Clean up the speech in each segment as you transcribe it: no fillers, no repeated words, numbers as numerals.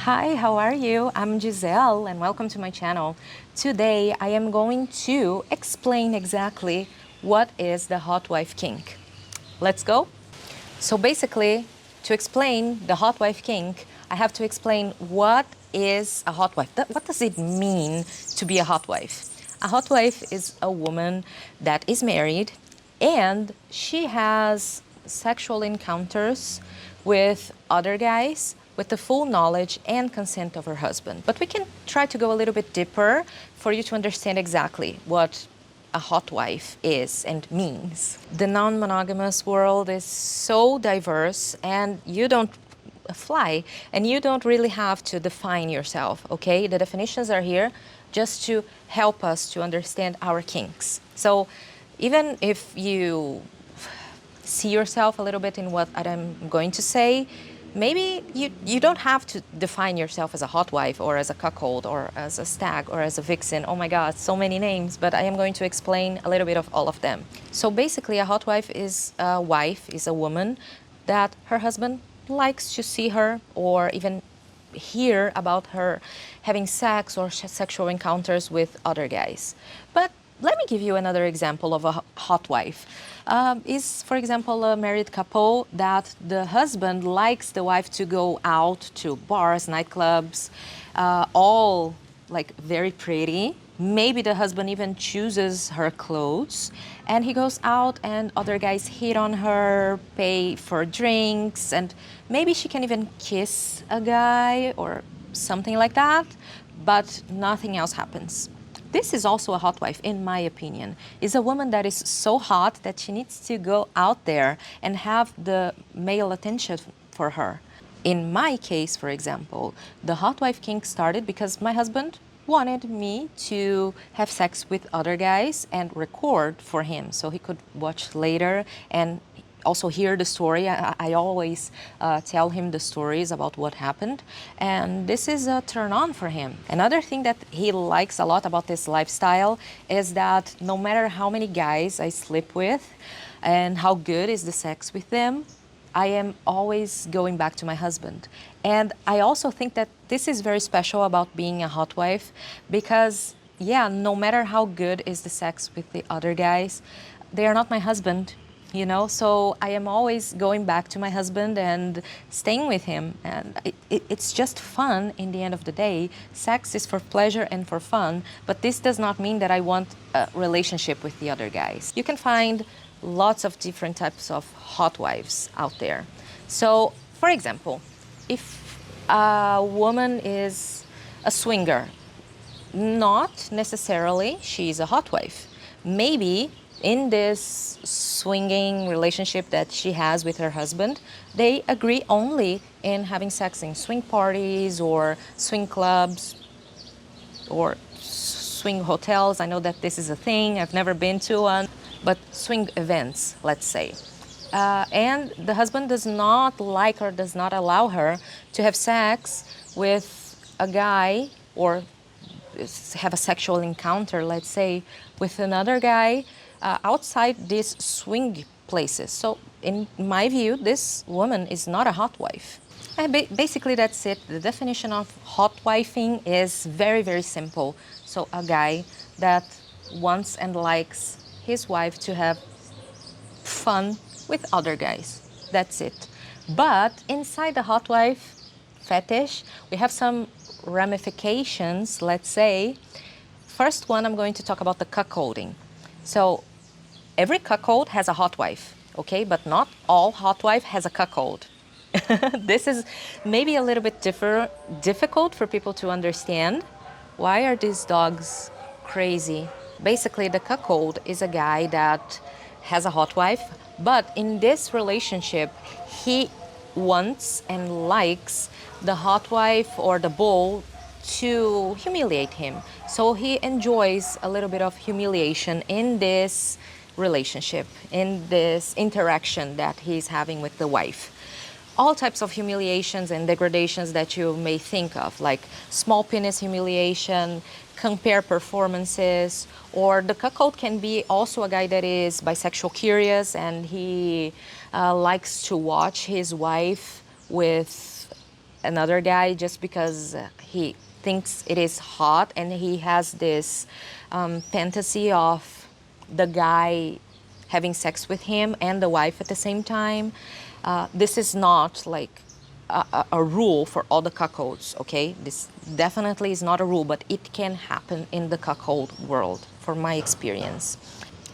Hi, how are you? I'm Gisele and welcome to my channel. Today I am going to explain exactly what is the Hotwife Kink. Let's go. So basically, to explain the Hotwife Kink, I have to explain what is a hotwife. What does it mean to be a hotwife? A hotwife is a woman that is married and she has sexual encounters with other guys with the full knowledge and consent of her husband. But we can try to go a little bit deeper for you to understand exactly what a hotwife is and means. The non-monogamous world is so diverse and you don't fly and you don't really have to define yourself, okay? The definitions are here just to help us to understand our kinks. So even if you see yourself a little bit in what I'm going to say, maybe you don't have to define yourself as a hotwife or as a cuckold or as a stag or as a vixen. Oh my God, so many names, but I am going to explain a little bit of all of them. So basically a hotwife is a woman that her husband likes to see her or even hear about her having sex or sexual encounters with other guys. But let me give you another example of a hotwife. Is, for example, a married couple that the husband likes the wife to go out to bars, nightclubs, all like very pretty. Maybe the husband even chooses her clothes and he goes out and other guys hit on her, pay for drinks, and maybe she can even kiss a guy or something like that, but nothing else happens. This is also a hotwife, in my opinion, is a woman that is so hot that she needs to go out there and have the male attention for her. In my case, for example, the Hotwife Kink started because my husband wanted me to have sex with other guys and record for him so he could watch later and also hear the story. I always tell him the stories about what happened, and this is a turn on for him. Another thing that he likes a lot about this lifestyle is that no matter how many guys I sleep with and how good is the sex with them, I am always going back to my husband. And I also think that this is very special about being a hotwife because, yeah, no matter how good is the sex with the other guys, they are not my husband, you know? So I am always going back to my husband and staying with him. And it's just fun in the end of the day. Sex is for pleasure and for fun, but this does not mean that I want a relationship with the other guys. You can find lots of different types of hotwives out there. So, for example, if a woman is a swinger, not necessarily she's a hotwife. Maybe in this swinging relationship that she has with her husband, they agree only in having sex in swing parties or swing clubs or swing hotels. I know that this is a thing. I've never been to one, but swing events, let's say. And the husband does not like or does not allow her to have sex with a guy or have a sexual encounter, let's say, with another guy outside these swing places. So in my view, this woman is not a hotwife. And basically that's it. The definition of hotwifing is very, very simple. So a guy that wants and likes his wife to have fun with other guys. That's it. But inside the hotwife fetish, we have some ramifications, let's say. First one, I'm going to talk about the cuckolding. So every cuckold has a hotwife, okay? But not all hotwife has a cuckold. This is maybe a little bit difficult for people to understand. Why are these dogs crazy? Basically, the cuckold is a guy that has a hotwife, but in this relationship, he wants and likes the hotwife or the bull to humiliate him. So he enjoys a little bit of humiliation in this relationship, in this interaction that he's having with the wife. All types of humiliations and degradations that you may think of, like small penis humiliation, compare performances, or the cuckold can be also a guy that is bisexual curious and he likes to watch his wife with another guy just because he thinks it is hot, and he has this fantasy of the guy having sex with him and the wife at the same time. This is not like a rule for all the cuckolds, okay? This definitely is not a rule, but it can happen in the cuckold world, from my experience.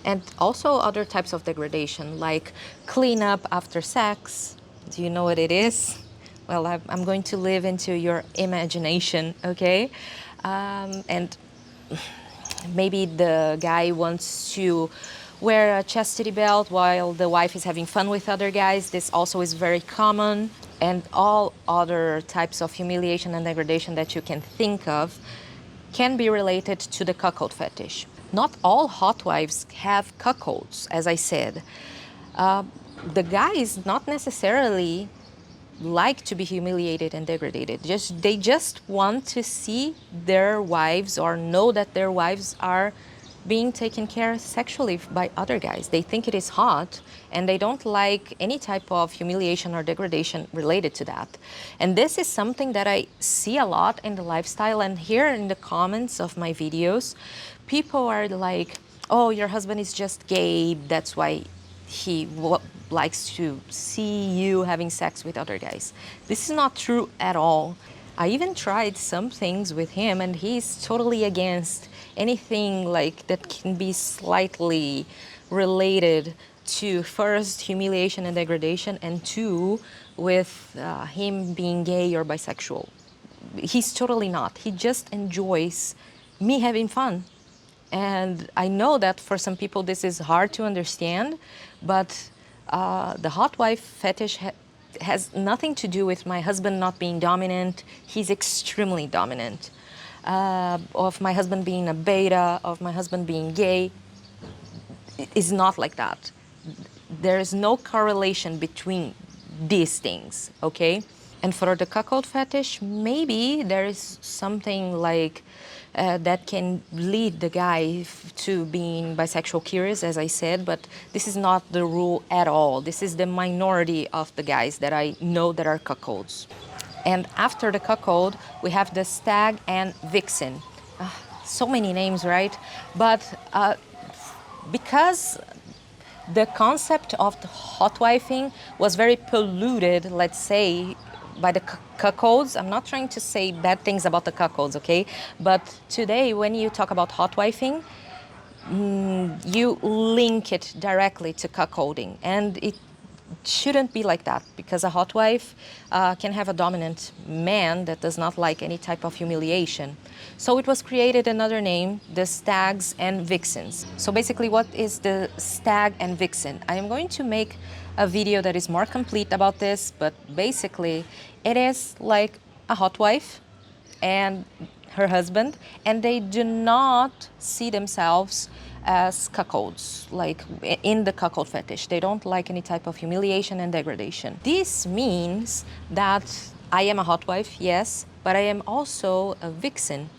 And also other types of degradation, like cleanup after sex. Do you know what it is? Well, I'm going to live into your imagination, okay? And maybe the guy wants to wear a chastity belt while the wife is having fun with other guys. This also is very common. And all other types of humiliation and degradation that you can think of can be related to the cuckold fetish. Not all hot wives have cuckolds, as I said. The guys not necessarily like to be humiliated and degraded. They just want to see their wives or know that their wives are being taken care of sexually by other guys. They think it is hot, and they don't like any type of humiliation or degradation related to that. And this is something that I see a lot in the lifestyle, and here in the comments of my videos, people are like, oh, your husband is just gay, that's why he likes to see you having sex with other guys. This is not true at all. I even tried some things with him, and he's totally against anything like that can be slightly related to, first, humiliation and degradation, and two, with him being gay or bisexual. He's totally not. He just enjoys me having fun. And I know that for some people this is hard to understand, but the hot wife fetish has nothing to do with my husband not being dominant. He's extremely dominant. Of my husband being a beta, of my husband being gay. It is not like that. There is no correlation between these things, okay? And for the cuckold fetish, maybe there is something like that can lead the guy to being bisexual curious, as I said, but this is not the rule at all. This is the minority of the guys that I know that are cuckolds. And after the cuckold, we have the stag and vixen. So many names, right? But because the concept of the hotwifing was very polluted, let's say, by the cuckolds. I'm not trying to say bad things about the cuckolds, okay? But today, when you talk about hotwifing, you link it directly to cuckolding, and it shouldn't be like that, because a hot wife can have a dominant man that does not like any type of humiliation. So it was created another name, the stags and vixens. So basically, what is the stag and vixen? I am going to make a video that is more complete about this, but basically it is like a hot wife and her husband, and they do not see themselves as cuckolds, like in the cuckold fetish. They don't like any type of humiliation and degradation. This means that I am a hot wife, yes, but I am also a vixen,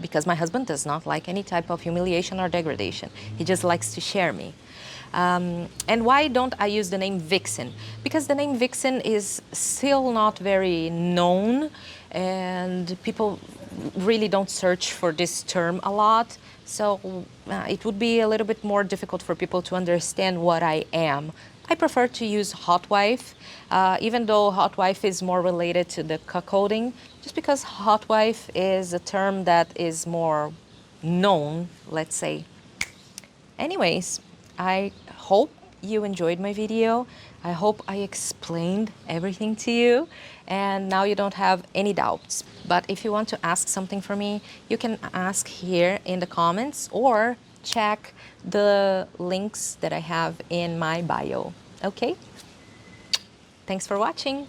because my husband does not like any type of humiliation or degradation. He just likes to share me. And why don't I use the name vixen? Because the name vixen is still not very known, and people really don't search for this term a lot. So it would be a little bit more difficult for people to understand what I am. I prefer to use hotwife, even though hotwife is more related to the cuckolding, just because hotwife is a term that is more known, let's say. Anyways, I hope you enjoyed my video. I hope I explained everything to you, and now you don't have any doubts. But if you want to ask something for me, you can ask here in the comments or check the links that I have in my bio. Okay? Thanks for watching.